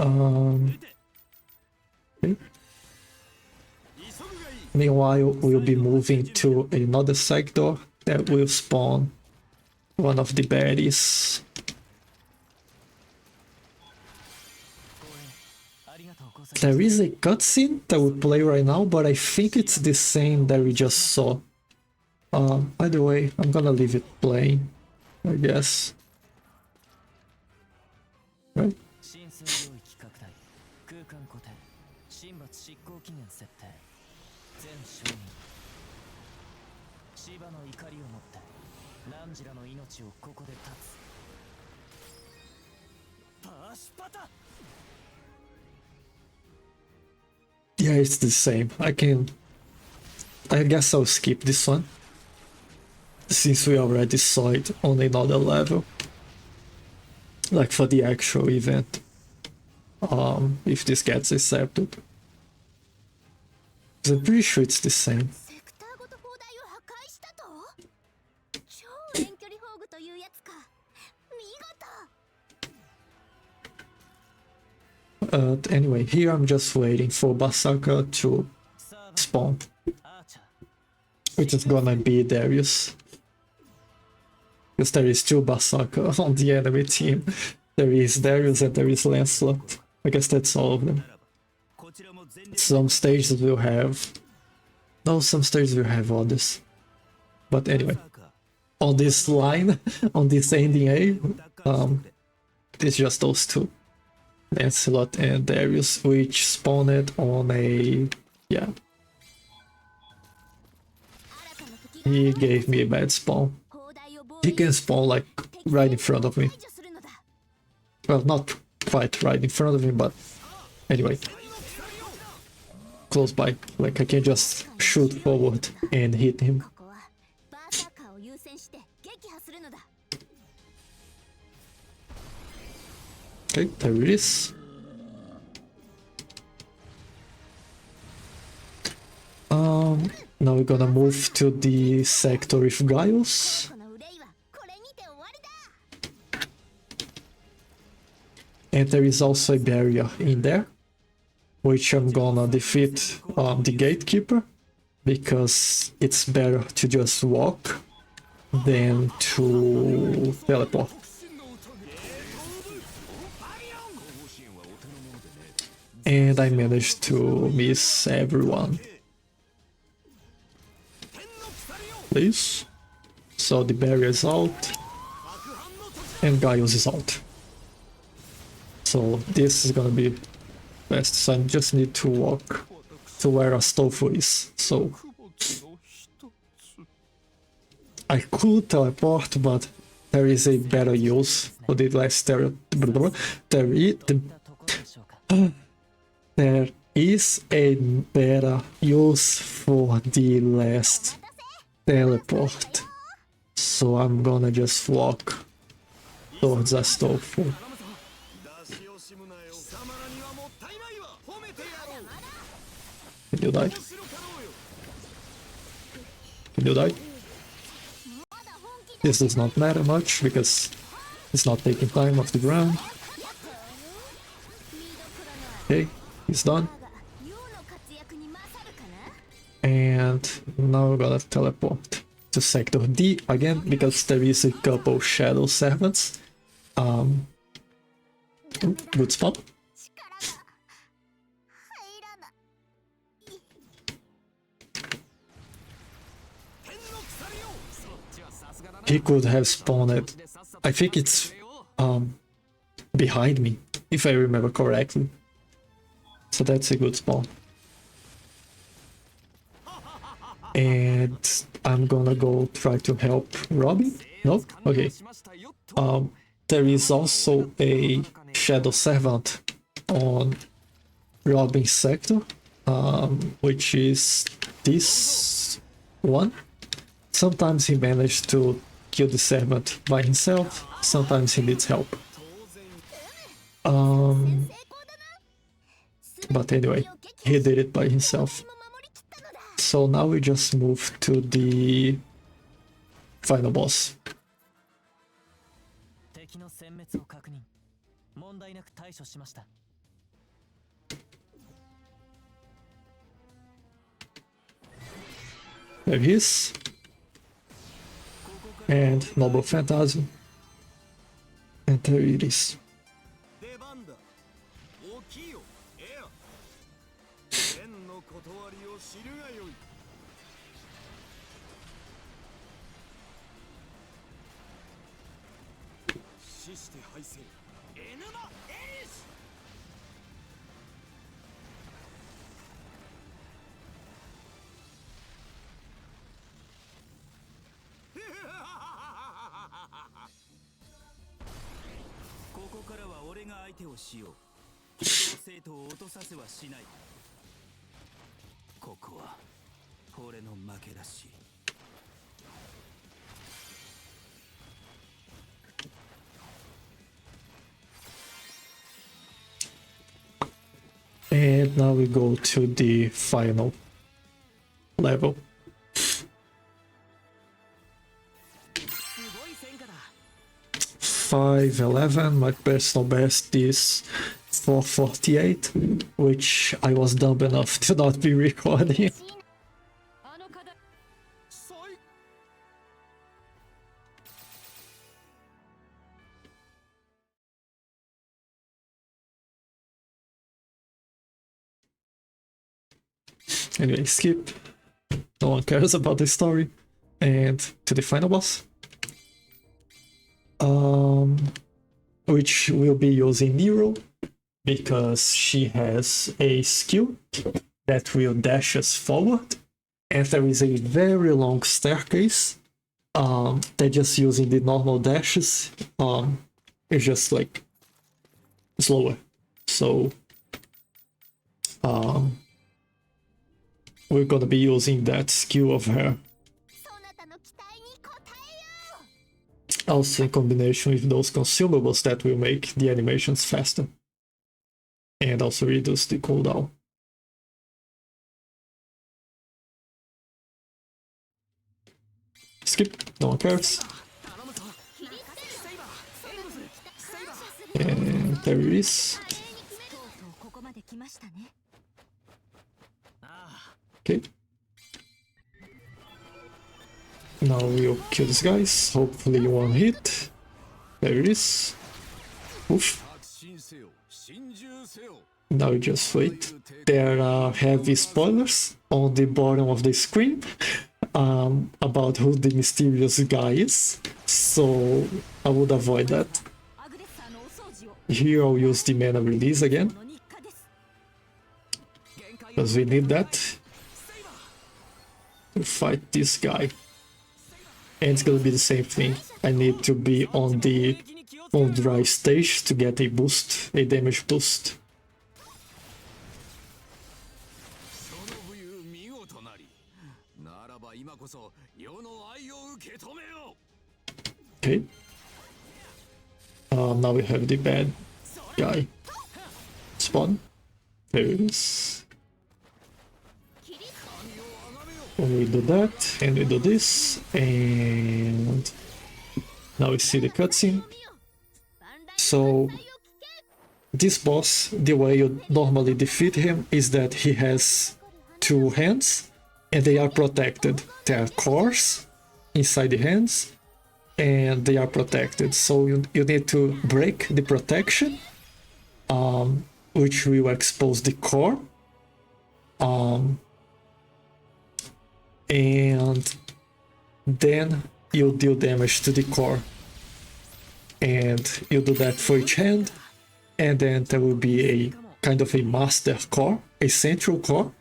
Okay. Meanwhile, we'll be moving to another sector that will spawn one of the baddies. There is a cutscene that we play right now, but I think it's the same that we just saw. By the way, I'm gonna leave it playing, I guess. Right? Yeah, it's the same. I guess I'll skip this one, since we already saw it on another level. Like for the actual event. If this gets accepted. I'm pretty sure it's the same. Anyway, here I'm just waiting for Berserker to spawn. Which is gonna be Darius. Because there is 2 Berserker on the enemy team. There is Darius and there is Lancelot. I guess that's all of them. Some stages will have... No, some stages will have others. But anyway, on this line, on this ending A, it's just those 2. Lancelot and Darius, which spawned on a... yeah. He gave me a bad spawn. He can spawn like right in front of me. Well, not quite right in front of me, but anyway. Close by. Like I can just shoot forward and hit him. Okay, there it is. Now we're gonna move to the sector with Gaius. And there is also a barrier in there, which I'm gonna defeat the gatekeeper, because it's better to just walk than to teleport. And I managed to miss everyone. Please. So the barrier is out. And Gaius is out. So this is gonna be best. So I just need to walk to where Astolfo is. So I could teleport, but there is a better use for the last there is a better use for the last teleport. So I'm gonna just walk towards Astolfo. Can you die? Can you die? This does not matter much because It's not taking time off the ground. Okay, he's done. And now we're gonna teleport to Sector D again, because there is a couple Shadow Servants. Good spot. He could have spawned, I think it's behind me, if I remember correctly. So that's a good spawn. And I'm gonna go try to help Robin. Nope? Okay. There is also a Shadow Servant on Robin's sector, which is this one. Sometimes he managed to kill the servant by himself, sometimes he needs help. But anyway, he did it by himself. So now we just move to the final boss. There he is. And Noble Phantasm. And there it is. And now we go to the final level. 511, my personal best is 448, which I was dumb enough to not be recording. Anyway, skip. No one cares about this story. And to the final boss. Which will be using Nero, because she has a skill that will dash us forward. And there is a very long staircase that just using the normal dashes is just like slower. So we're gonna be using that skill of her. Also in combination with those consumables that will make the animations faster. And also reduce the cooldown. Skip, no one cares. And there it is. Okay. Now we'll kill these guys, hopefully one hit. There it is. Oof. Now we just wait. There are heavy spoilers on the bottom of the screen about who the mysterious guy is, so I would avoid that. Here I'll use the mana release again, because we need that to fight this guy. And it's gonna be the same thing. I need to be on the dry stage to get a boost, a damage boost. Okay. Now we have the bad guy spawn. There it is. And we do that, and we do this, and now we see the cutscene. So this boss, the way you normally defeat him is that he has two hands and they are protected. There are cores inside the hands and they are protected. So you need to break the protection, which will expose the core. And then you deal damage to the core. And you do that for each hand. And then there will be a kind of a master core, a central core,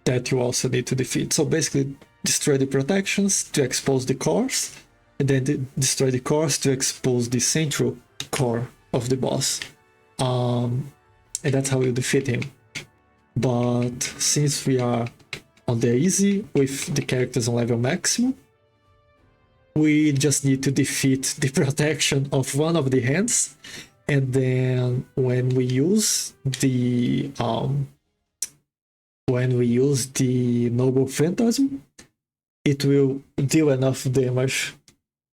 that you also need to defeat. So basically, destroy the protections to expose the cores, and then destroy the cores to expose the central core of the boss. And that's how you defeat him. But since we are on the easy with the characters on level maximum, we just need to defeat the protection of one of the hands. And then when we use the Noble Phantasm, it will deal enough damage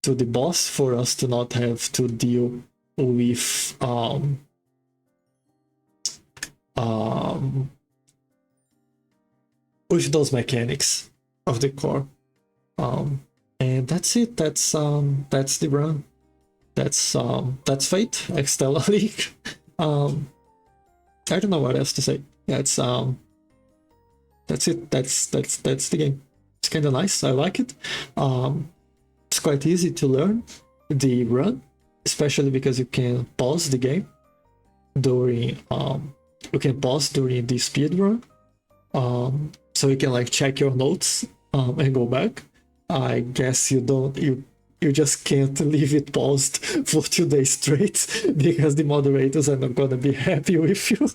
to the boss for us to not have to deal with those mechanics of the core. And that's it. That's the run. That's Fate, EXTELLA LINK. I don't know what else to say. That's it. That's the game. It's kind of nice. I like it. It's quite easy to learn the run, especially because you can pause the game during the speed run. So you can like check your notes and go back. I guess you just can't leave it paused for 2 days straight because the moderators are not gonna be happy with you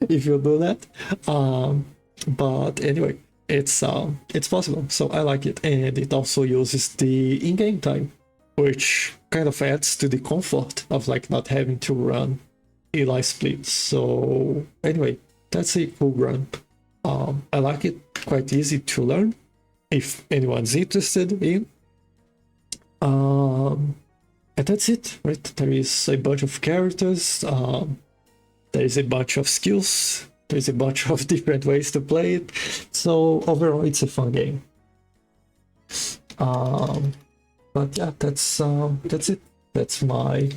if you do that. But anyway, it's possible, so I like it, and it also uses the in-game time, which kind of adds to the comfort of like not having to run Eli split. So anyway, that's a cool run. I like it, quite easy to learn if anyone's interested in. And that's it, right? There is a bunch of characters, there is a bunch of skills, there's a bunch of different ways to play it. So overall, it's a fun game. But yeah, that's it. That's my,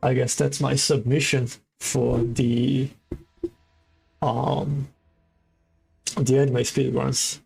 I guess that's my submission for the anime speedruns.